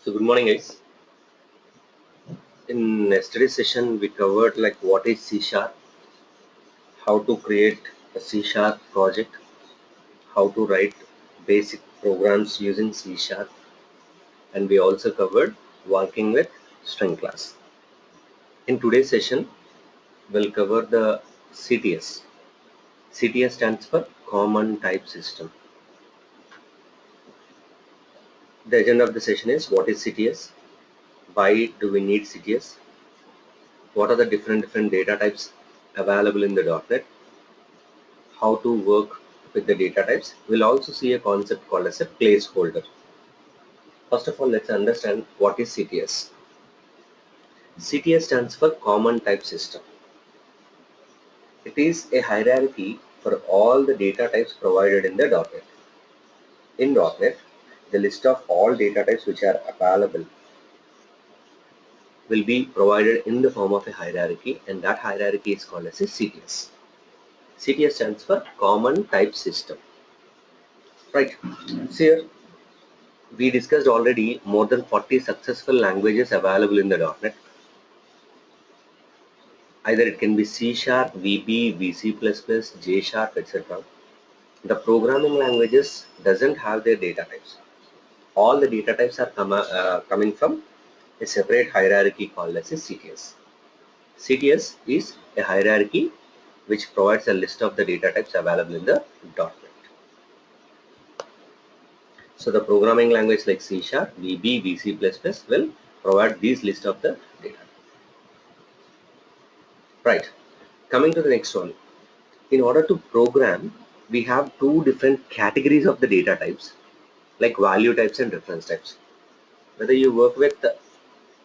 So good morning guys. In yesterday's session we covered like what is C sharp, how to create a C sharp project, how to write basic programs using C sharp, and we also covered working with string class. In today's session we'll cover the CTS. CTS stands for Common Type System. The agenda of the session is what is CTS, why do we need CTS, what are the different data types available in the .NET, how to work with the data types. We'll also see a concept called as a placeholder. First of all, let's understand what is CTS. CTS stands for Common Type System. It is a hierarchy for all the data types provided in the .NET. In .NET, the list of all data types which are available will be provided in the form of a hierarchy, and that hierarchy is called as a CTS. CTS stands for Common Type System. Right. So here we discussed already more than 40 successful languages available in the .NET. Either it can be C sharp, VB, VC++, J sharp, etc. The programming languages doesn't have their data types. All the data types are coming from a separate hierarchy called as a CTS. CTS is a hierarchy which provides a list of the data types available in the .NET. So the programming language like C sharp, VB, VC++ will provide these list of the data. Right. Coming to the next one. In order to program, we have two different categories of the data types, like value types and reference types. Whether you work with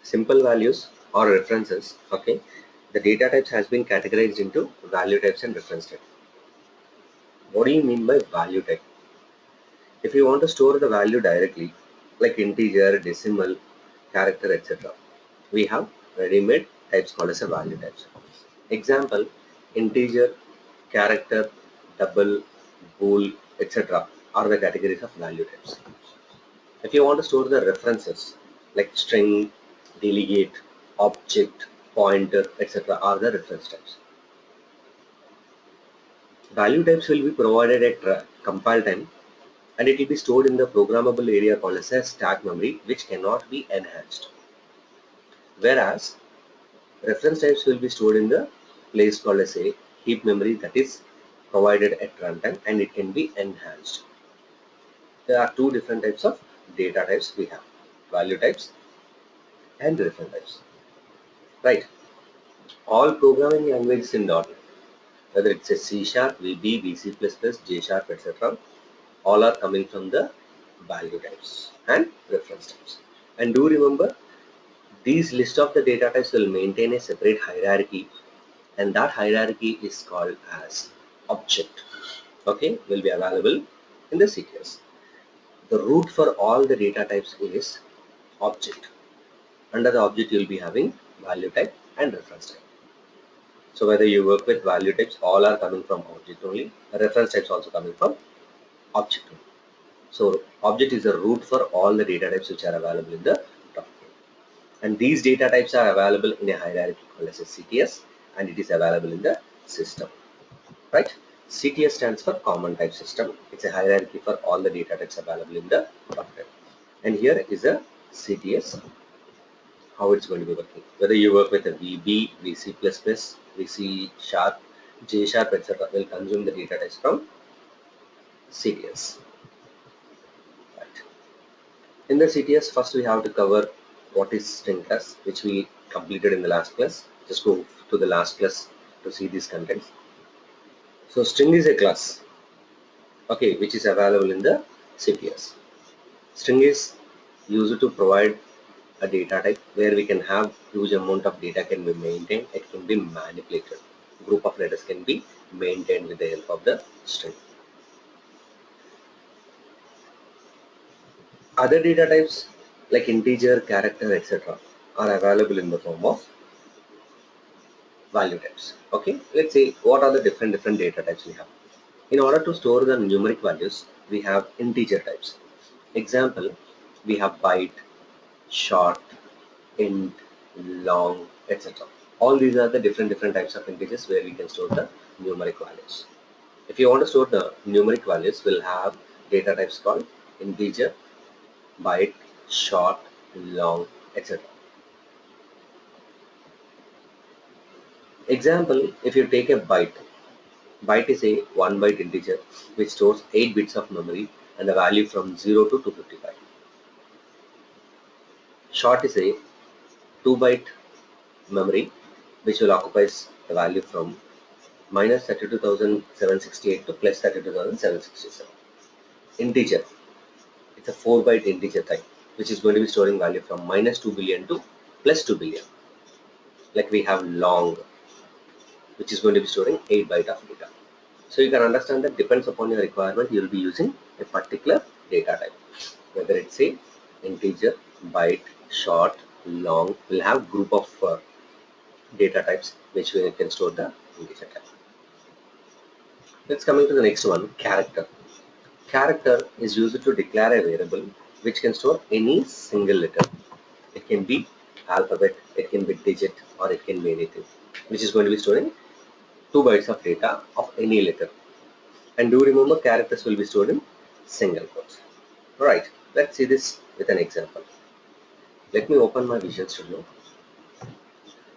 simple values or references, okay, the data types has been categorized into value types and reference types. What do you mean by value type? If you want to store the value directly, like integer, decimal, character, etc., we have ready-made types called as a value types. Example, integer, character, double, bool, etc. are the categories of value types. If you want to store the references like string, delegate, object, pointer, etc. are the reference types. Value types will be provided at compile time, and it will be stored in the programmable area called as a stack memory, which cannot be enhanced. Whereas reference types will be stored in the place called as a heap memory, that is provided at runtime, and it can be enhanced. There are two different types of data types we have: value types and reference types. Right. All programming languages in .NET, whether it's a C sharp, VB, VC++, J sharp, etc., all are coming from the value types and reference types. And do remember, these list of the data types will maintain a separate hierarchy, and that hierarchy is called as object. Okay, will be available in the CTS. The root for all the data types is object. Under the object, you will be having value type and reference type. So whether you work with value types, all are coming from object only. Reference types also coming from object only. So object is the root for all the data types which are available in the .NET. And these data types are available in a hierarchy called as a CTS, and it is available in the system. Right? CTS stands for Common Type System. It's a hierarchy for all the data types available in the .NET. And here is a CTS, how it's going to be working. Whether you work with a VB, VC++, VC sharp, J sharp, etc., will consume the data types from CTS. Right. In the CTS, first we have to cover what is string class, which we completed in the last class. Just go to the last class to see these contents. So string is a class, okay, which is available in the CTS. String is used to provide a data type where we can have huge amount of data can be maintained, it can be manipulated. Group of letters can be maintained with the help of the string. Other data types like integer, character, etc. are available in the form of value types. Okay, let's see what are the different data types we have. In order to store the numeric values, we have integer types. Example, we have byte, short, int, long, etc. All these are the different types of integers where we can store the numeric values. If you want to store the numeric values, we'll have data types called integer, byte, short, long, etc. Example, if you take a byte, byte is a 1 byte integer which stores 8 bits of memory and the value from 0 to 255. Short is a 2 byte memory which will occupy the value from minus 32,768 to plus 32,767. Integer, it's a 4 byte integer type which is going to be storing value from minus 2 billion to plus 2 billion. Like we have long, which is going to be storing 8 byte of data. So you can understand that depends upon your requirement, you will be using a particular data type. Whether it's a integer, byte, short, long, we'll have group of data types which we can store the integer type. Let's come into the next one, character. Character is used to declare a variable which can store any single letter. It can be alphabet, it can be digit, or it can be anything, which is going to be storing 2 bytes of data of any letter. And do remember, characters will be stored in single quotes. Alright, let's see this with an example. Let me open my Visual Studio.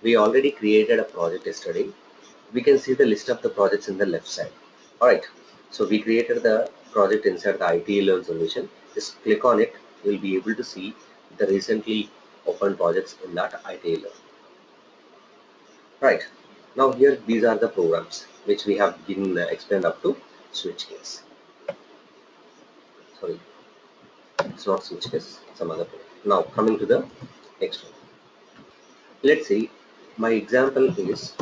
We already created a project yesterday. We can see the list of the projects in the left side. Alright, so we created the project inside the ITeLearn solution. Just click on it, you will be able to see the recently open projects in that ITeLearn. Right, now here these are the programs which we have given explained up to switch case. Sorry, it's not switch case, some other program. Now coming to the next one. Let's see, my example is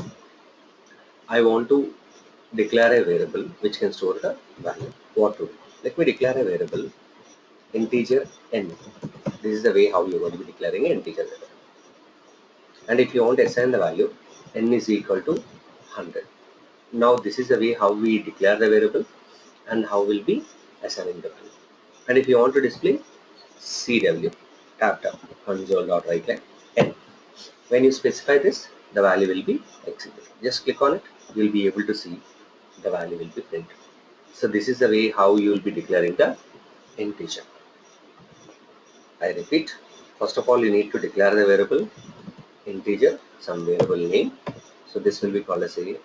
I want to declare a variable which can store the value. What to do? Let me declare a variable integer n. This is the way how you are going to be declaring an integer variable. And if you want to assign the value, n is equal to 100. Now this is the way how we declare the variable and how we'll be assigning the value. And if you want to display CW, tap console.write n. When you specify this, the value will be executed. Just click on it, you will be able to see the value will be printed. So this is the way how you will be declaring the integer. I repeat, first of all you need to declare the variable integer, some variable name. So this will be called as a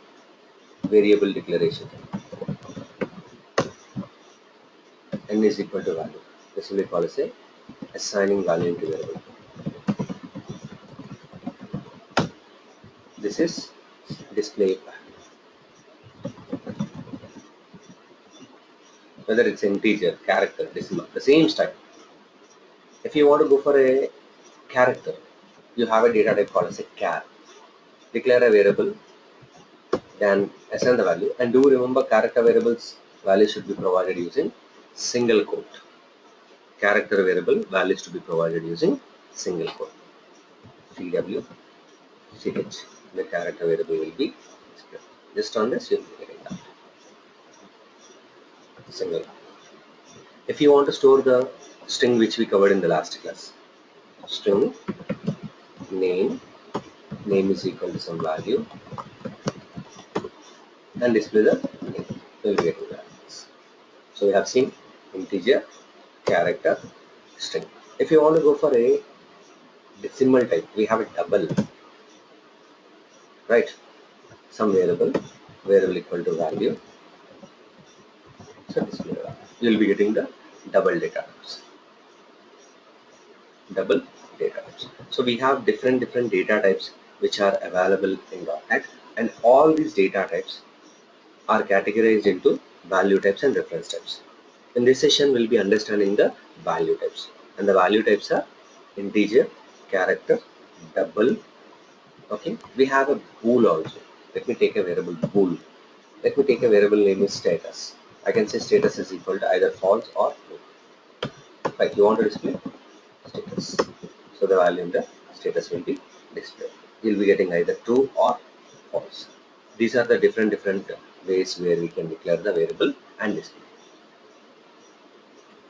variable declaration. N is equal to value. This will be called as a assigning value into variable. This is display value. Whether it's integer, character, decimal, the same style. If you want to go for a character, you have a data type called as a char. Declare a variable, then assign the value, and do remember character variables value should be provided using single quote. Character variable values to be provided using single quote. CW, CH, the character variable will be displayed. Just on this, you will be getting that. Single. If you want to store the string which we covered in the last class, string name is equal to some value, and display the name. You will be getting that. So we have seen integer, character, string. If you want to go for a decimal type, we have a double, right? Some variable equal to value. So display value. You will be getting the double data types. Double data types. So we have different data types which are available in .NET, and all these data types are categorized into value types and reference types. In this session, we'll be understanding the value types, and the value types are integer, character, double. Okay, we have a bool also. Let me take a variable bool. Let me take a variable name is status. I can say status is equal to either false or true. Right, you want to display status. So the value in the status will be displayed. You'll be getting either true or false. These are the different ways where we can declare the variable and display.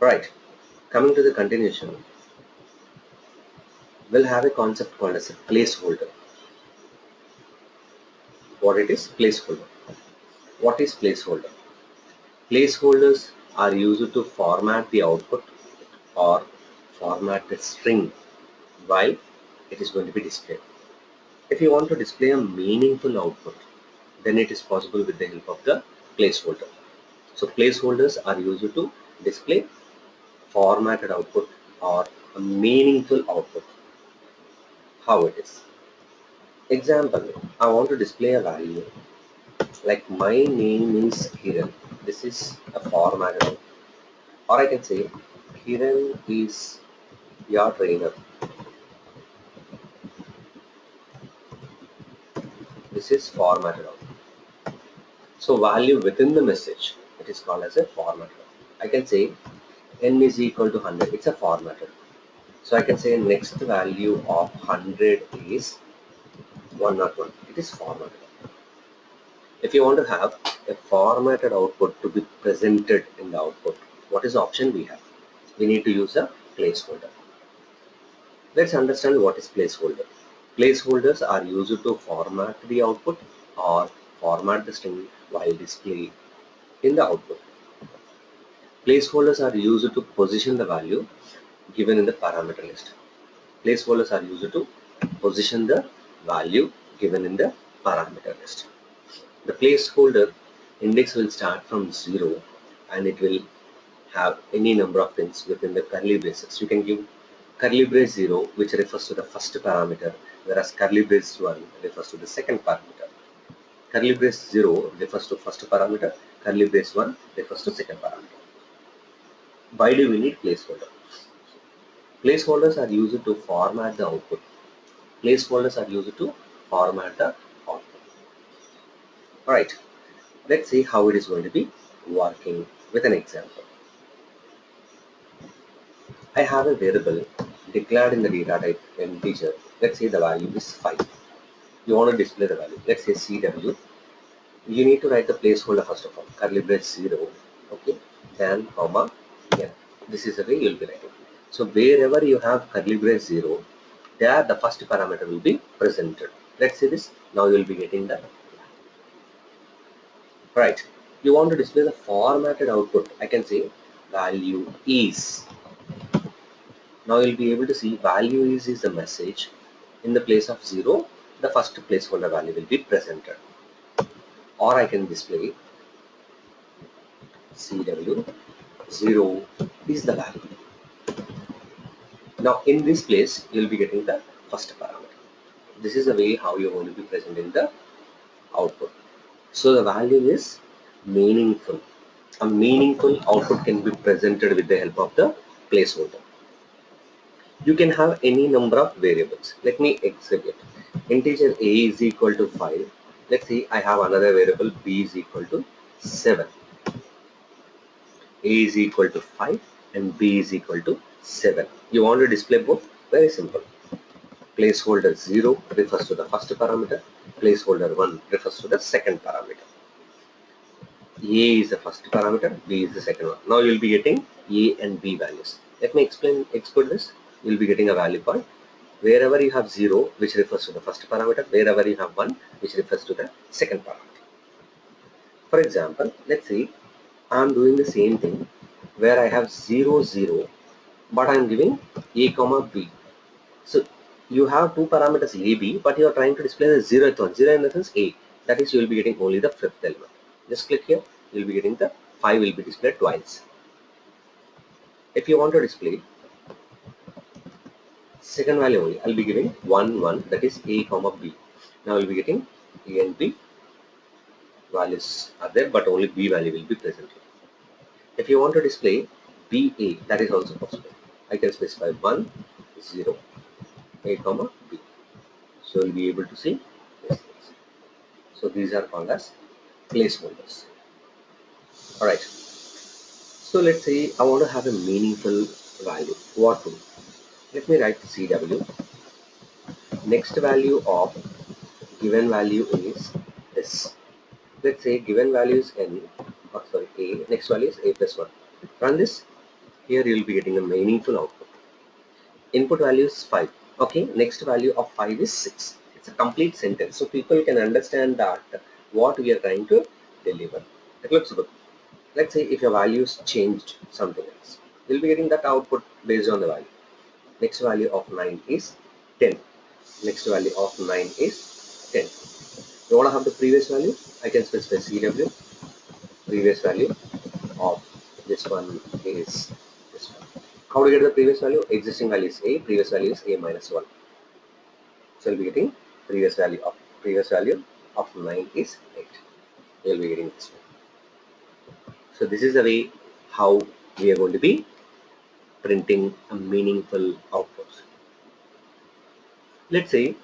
Right, coming to the continuation. We'll have a concept called as a placeholder. What it is? Placeholder. What is placeholder? Placeholders are used to format the output or format the string while it is going to be displayed. If you want to display a meaningful output, then it is possible with the help of the placeholder. So placeholders are used to display formatted output or a meaningful output. How it is? Example, I want to display a value like my name is Kiran. This is a formatted output. Or I can say Kiran is your trainer. This is formatted output. So value within the message, it is called as a formatted output. I can say n is equal to 100. It's a formatted. So I can say next value of 100 is 101. It is formatted. If you want to have a formatted output to be presented in the output, what is the option we have? We need to use a placeholder. Let's understand what is placeholder. Placeholders are used to format the output or format the string while displayed in the output. Placeholders are used to position the value given in the parameter list. Placeholders are used to position the value given in the parameter list. The placeholder index will start from 0 and it will have any number of things within the curly braces. You can give curly brace 0, which refers to the first parameter, whereas curly brace 1 refers to the second parameter. Curly brace 0 refers to first parameter, curly brace 1 refers to second parameter. Why do we need placeholder? Placeholders are used to format the output. Placeholders are used to format the output. Alright, let's see how it is going to be working with an example. I have a variable declared in the data type integer. Let's say the value is 5. You want to display the value. Let's say CW. You need to write the placeholder first of all. Curly brace 0. Okay. Then comma n. This is the way you'll be writing. So wherever you have curly brace 0, there the first parameter will be presented. Let's say this. Now you'll be getting the right. You want to display the formatted output. I can say value is. Now you'll be able to see value is the message. In the place of 0, the first placeholder value will be presented. Or I can display CW 0 is the value. Now in this place, you'll be getting the first parameter. This is the way how you're going to be presenting the output. So the value is meaningful. A meaningful output can be presented with the help of the placeholder. You can have any number of variables. Let me exhibit. Integer a is equal to 5. Let's see, I have another variable b is equal to 7. A is equal to 5 and b is equal to 7. You want to display both? Very simple. Placeholder 0 refers to the first parameter. Placeholder 1 refers to the second parameter. A is the first parameter, B is the second one. Now you will be getting A and B values. Let me explain this. You will be getting a value called wherever you have 0, which refers to the first parameter, wherever you have 1, which refers to the second parameter. For example, let's say I am doing the same thing where I have 0, 0, but I am giving A comma B. So you have two parameters A, B, but you are trying to display the 0th one. 0 in the sense A. That is, you will be getting only the fifth element. Just click here. You will be getting the 5 will be displayed twice. If you want to display second value only, I'll be giving 1, 1, that is A comma B. Now I'll be getting A and B values are there, but only B value will be present here. If you want to display BA, that is also possible. I can specify 1, 0, A comma B. So you'll be able to see these things. So these are called as placeholders. Alright. So let's say I want to have a meaningful value. What to do? Let me write CW. Next value of given value is this. Let's say given value is n, A. Next value is A plus 1. Run this. Here you will be getting a meaningful output. Input value is 5. Okay, next value of 5 is 6. It's a complete sentence, so people can understand that what we are trying to deliver. It looks good. Let's say if your values changed something else, you'll be getting that output based on the value. Next value of 9 is 10. Next value of 9 is 10. You want to have the previous value? I can specify CW. Previous value of this one is this one. How to get the previous value? Existing value is A, previous value is A minus 1. So you'll be getting previous value of 9 is 8. You'll be getting this one. So this is the way how we are going to be printing a meaningful output. Let's say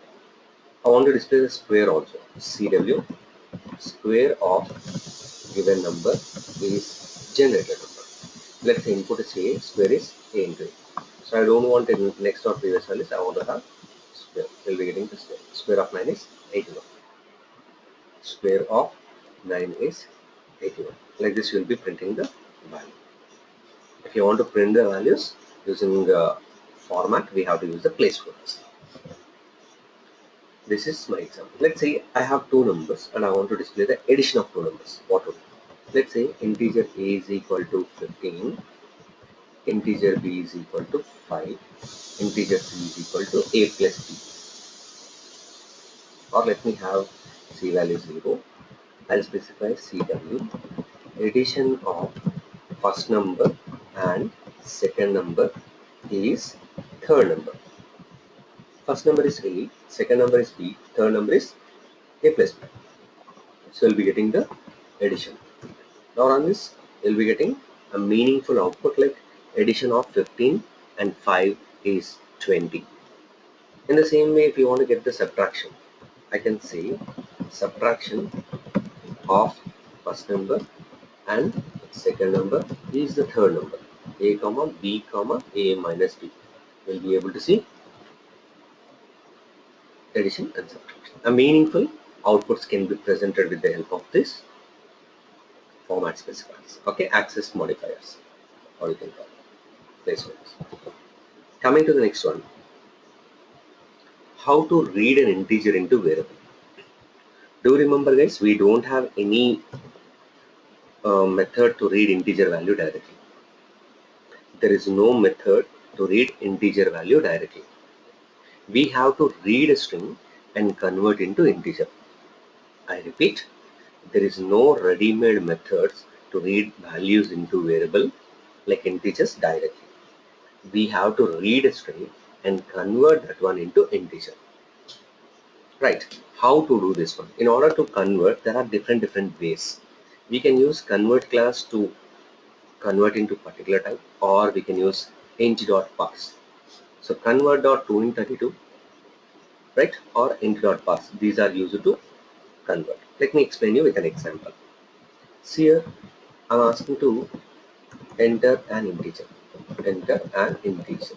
I want to display the square also. CW square of given number is generated number. Let's say input is A, square is A into A. So I don't want the next or previous values, I want to have square. We'll be getting the square. Square of 9 is 81. Square of 9 is 81. Like this, you will be printing the value. If you want to print the values using the format, we have to use the placeholders. This is my example. Let's say I have two numbers and I want to display the addition of two numbers. What would? Let's say integer A is equal to 15, integer B is equal to 5, integer C is equal to A plus B. Or let me have C value 0. I'll specify CW addition of first number and second number is third number. First number is A, second number is B, third number is A plus B. So you'll be getting the addition. Now on this, you'll be getting a meaningful output like addition of 15 and 5 is 20. In the same way, if you want to get the subtraction, I can say subtraction of first number and second number is the third number, A comma B comma A minus B. We'll be able to see addition and subtraction. A meaningful outputs can be presented with the help of this format specifiers. Okay, access modifiers, or you can call it placeholders. Coming to the next one, how to read an integer into variable. Do remember, guys, we don't have any method to read integer value directly. There is no method to read integer value directly. We have to read a string and convert into integer. I repeat, there is no ready-made methods to read values into variable like integers directly. We have to read a string and convert that one into integer. Right, how to do this one? In order to convert, there are different ways. We can use convert class to convert into particular type, or we can use int.parse. So convert.toInt32, right, or int.parse. These are used to convert. Let me explain you with an example. See here, I'm asking to enter an integer. Enter an integer.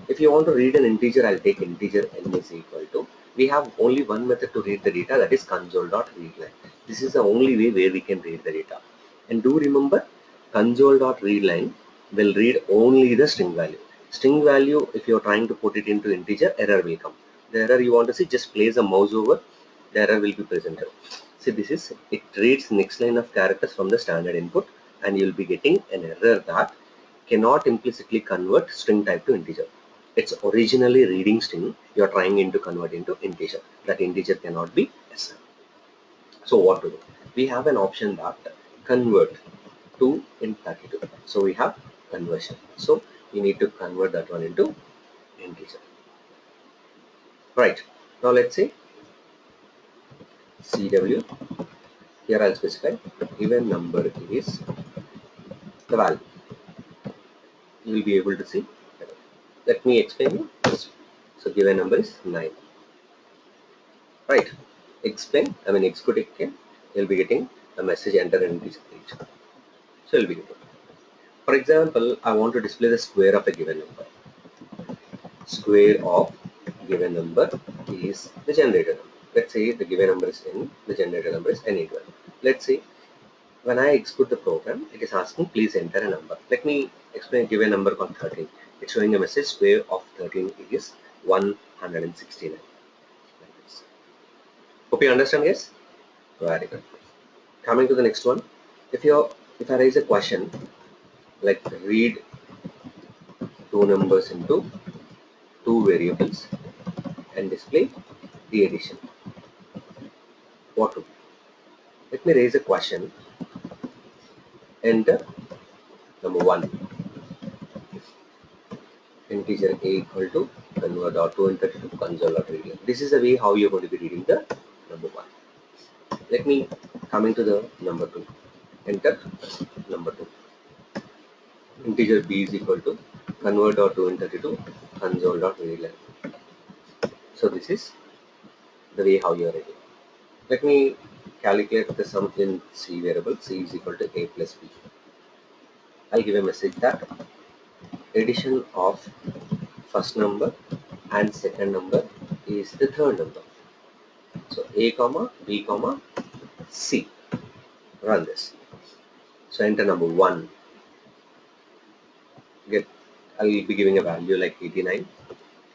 If you want to read an integer, I'll take integer n is equal to. We have only one method to read the data, that is console.readline. This is the only way where we can read the data. And do remember, console.readline will read only the string value. String value, if you're trying to put it into integer, error will come. The error you want to see, just place a mouse over, the error will be presented. See, this is, it reads next line of characters from the standard input, and you'll be getting an error that cannot implicitly convert string type to integer. It's originally reading string, you're trying to convert into integer. That integer cannot be SN. So what to do? We have an option that convert to int32. So we have conversion. So we need to convert that one into integer. Right. Now let's say CW. Here I'll specify given number is the value. You will be able to see. Let me explain you this. So given number is 9. Right. Execute again. You'll be getting a message enter in this page. So you'll be getting. For example, I want to display the square of a given number. Square of given number is the generated number. Let's say the given number is n, the generated number is n into n. Let's say when I execute the program, it is asking please enter a number. Let me explain given number called 13. It's showing a message square of 13 is 169. Like this. Hope you understand, guys. Very good. Coming to the next one, if I raise a question like read two numbers into two variables and display the addition, what to do? Let me raise a question. Enter number 1, integer a equal to convert dot to enter to console.read. This is the way how you're going to be reading the number 1. Let me coming to the number 2. Enter number 2. Integer b is equal to convert dot to enter to console.read. So this is the way how you are reading. Let me calculate the sum in c variable. C is equal to a plus b. I'll give a message that addition of first number and second number is the third number. So a comma b comma c. Run this. So enter number 1. I'll be giving a value like 89.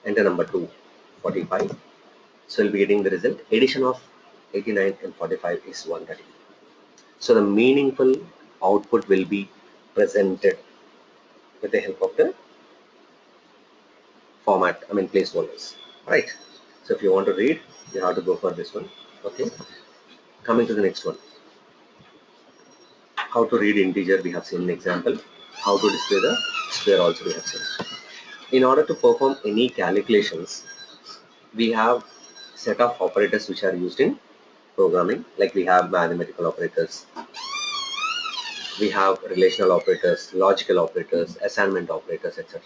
Enter number 2, 45. So I'll be getting the result. Addition of 89 and 45 is 130. So the meaningful output will be presented with the help of the placeholders. Right. So if you want to read, you have to go for this one. Okay. Coming to the next one. How to read integer, we have seen an example. How to display the square also we have seen. In order to perform any calculations, we have set of operators which are used in programming, like we have mathematical operators, we have relational operators, logical operators, assignment operators, etc.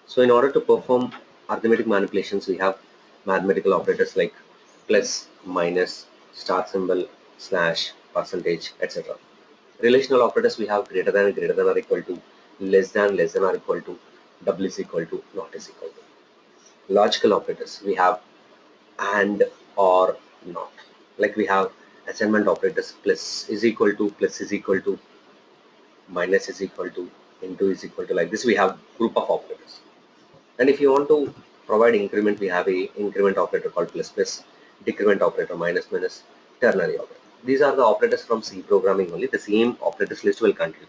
So in order to perform arithmetic manipulations, we have mathematical operators like plus, minus, star symbol, slash, percentage, etc. Relational operators, we have greater than or equal to, less than or equal to, double is equal to, not is equal to. Logical operators, we have and, or, not. Like we have assignment operators, plus is equal to, minus is equal to, into is equal to, like this we have group of operators. And if you want to provide increment, we have a increment operator called plus, decrement operator minus, ternary operator. These are the operators from C programming only. The same operators list will continue.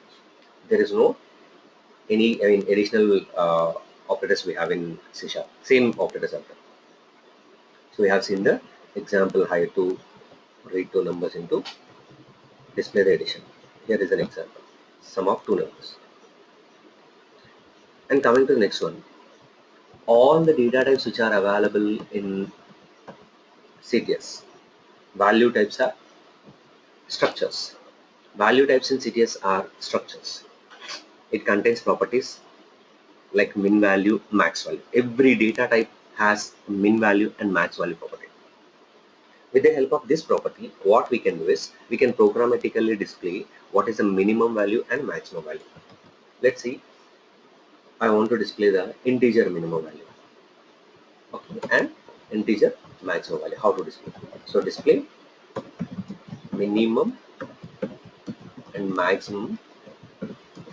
There is no any additional operators we have in C#. Same operators are there. So we have seen the example how to read two numbers into display the addition. Here is an example. Sum of two numbers. And coming to the next one. All the data types which are available in CTS. Value types are structures. Value types in CTS are structures. It contains properties like min value, max value. Every data type has min value and max value property. With the help of this property, what we can do is we can programmatically display what is the minimum value and maximum value. Let's see. I want to display the integer minimum value. Okay, and integer maximum value. How to display? So display minimum and maximum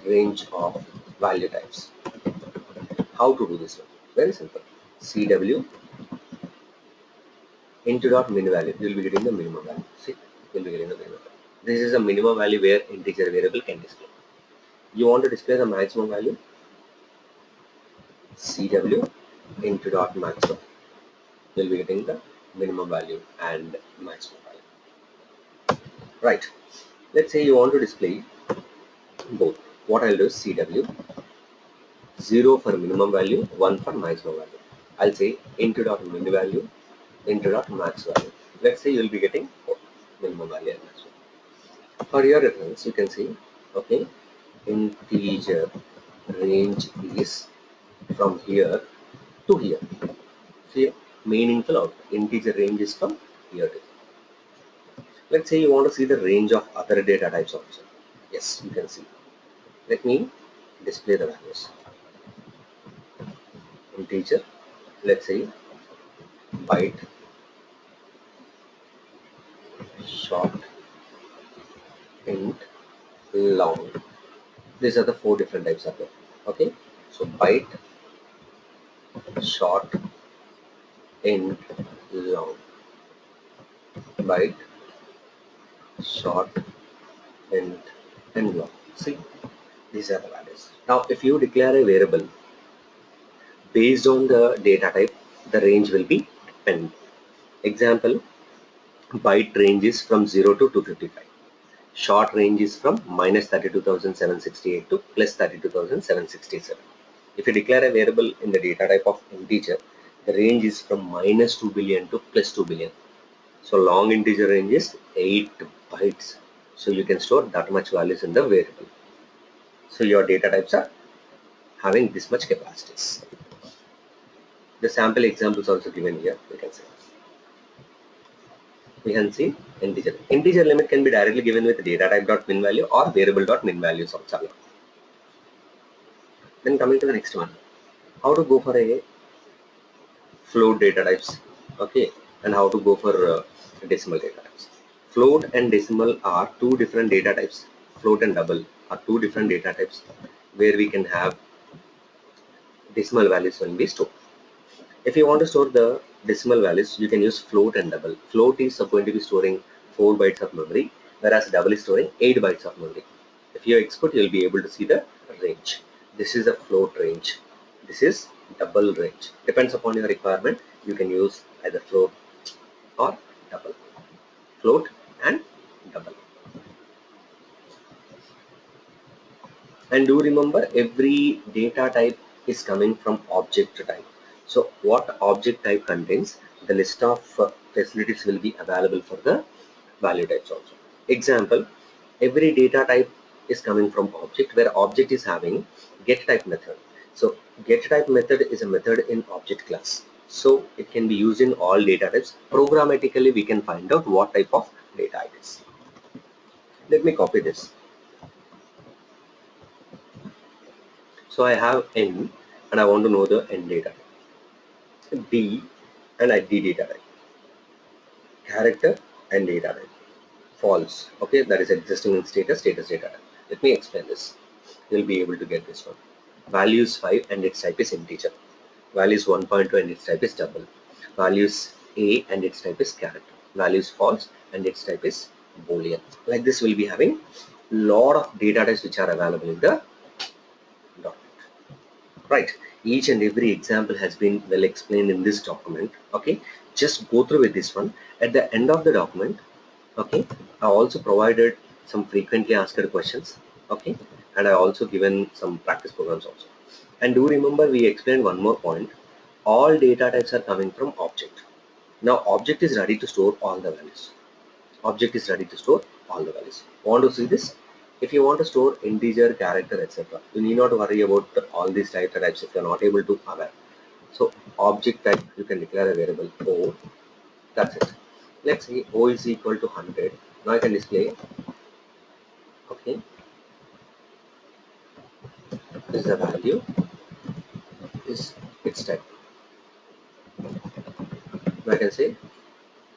range of value types. How to do this one? Very simple. CW into dot min value. You will be getting the minimum value. See, you will be getting the minimum value. This is a minimum value where integer variable can display. You want to display the maximum value? CW into dot maximum. You will be getting the minimum value and maximum value. Right. Let's say you want to display both. What I'll do is CW 0 for minimum value, 1 for maximum value. I'll say into dot min value, into dot max value. Let's say you'll be getting both minimum value and maximum. For your reference, you can see, okay, integer range is from here to here. See, meaningful output. Integer range is from here to here. Let's say you want to see the range of other data types also. Yes, you can see. Let me display the values. Integer, let's say byte, short, int, long. These are the 4 different types of them. Okay, so byte, short, int, long, byte, short, int, and long. See, these are the values. Now, if you declare a variable based on the data type, the range will be 10. Example, byte range is from 0 to 255. Short range is from minus 32,768 to plus 32,767. If you declare a variable in the data type of integer, the range is from minus 2 billion to plus 2 billion. So long integer range is 8 bytes. So you can store that much values in the variable. So your data types are having this much capacities. The sample example is also given here. We can see. We can see integer. Integer limit can be directly given with data type.min value or variable.min values also. Then coming to the next one, how to go for a float data types, okay, and how to go for decimal data types. Float and decimal are two different data types. Float and double are two different data types where we can have decimal values when we store. If you want to store the decimal values, you can use float and double. Float is going to be storing 4 bytes of memory, whereas double is storing 8 bytes of memory. If you export, you will be able to see the range. This is a float range. This is double range. Depends upon your requirement. You can use either float or double. Float and double. And do remember, every data type is coming from object type. So what object type contains, the list of facilities will be available for the value types also. Example, every data type is coming from object, where object is having get type method. So get type method is a method in object class. So it can be used in all data types. Programmatically, we can find out what type of data it is. Let me copy this. So I have n and I want to know the n data type. D and ID data type. Character and data type. False. Okay, that is existing in status data type. Let me explain this. You'll be able to get this one. Value is 5 and its type is integer. Value is 1.2 and its type is double. Value is A and its type is character. Value is false and its type is boolean. Like this, we'll be having lot of data types which are available in the .NET. Right, each and every example has been well explained in this document. Okay, just go through with this one. At the end of the document, okay, I also provided some frequently asked questions, okay, and I also given some practice programs also. And do remember, we explained one more point. All data types are coming from object. Now object is ready to store all the values. Object is ready to store all the values. Want to see this? If you want to store integer, character, etc., you need not worry about all these data types if you are not able to aware. So object type, you can declare a variable O. That's it. Let's say O is equal to 100. Now I can display. Okay, this is the value. Is its type. Now I can say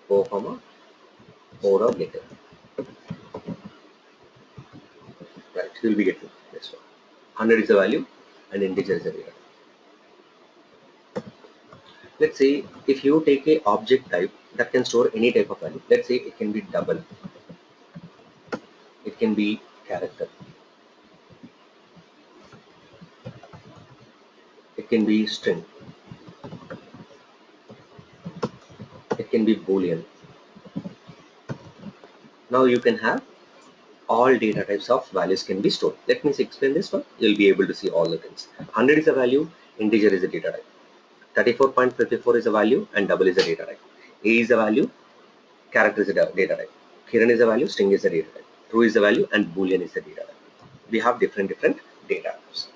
O comma O dot getter. Right, you will be getting this one. 100 is the value and integer is the data. Let's say if you take a object type that can store any type of value. Let's say it can be double, it can be character, it can be string, it can be boolean. Now you can have all data types of values can be stored. Let me explain this one. You'll be able to see all the things. 100 is a value, integer is a data type. 34.54 is a value and double is a data type. A is a value, character is a data type. Kiran is a value, string is a data type. True is the value and boolean is the data type. We have different data types.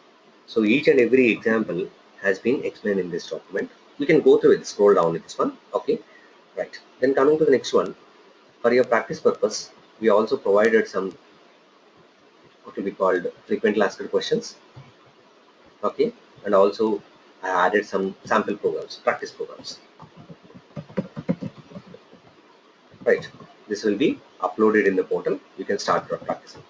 So each and every example has been explained in this document. You can go through it, scroll down with this one. Okay, right. Then coming to the next one, for your practice purpose, we also provided some what will be called frequently asked questions. Okay, and also I added some sample programs, practice programs. Right, this will be uploaded in the portal. You can start practicing.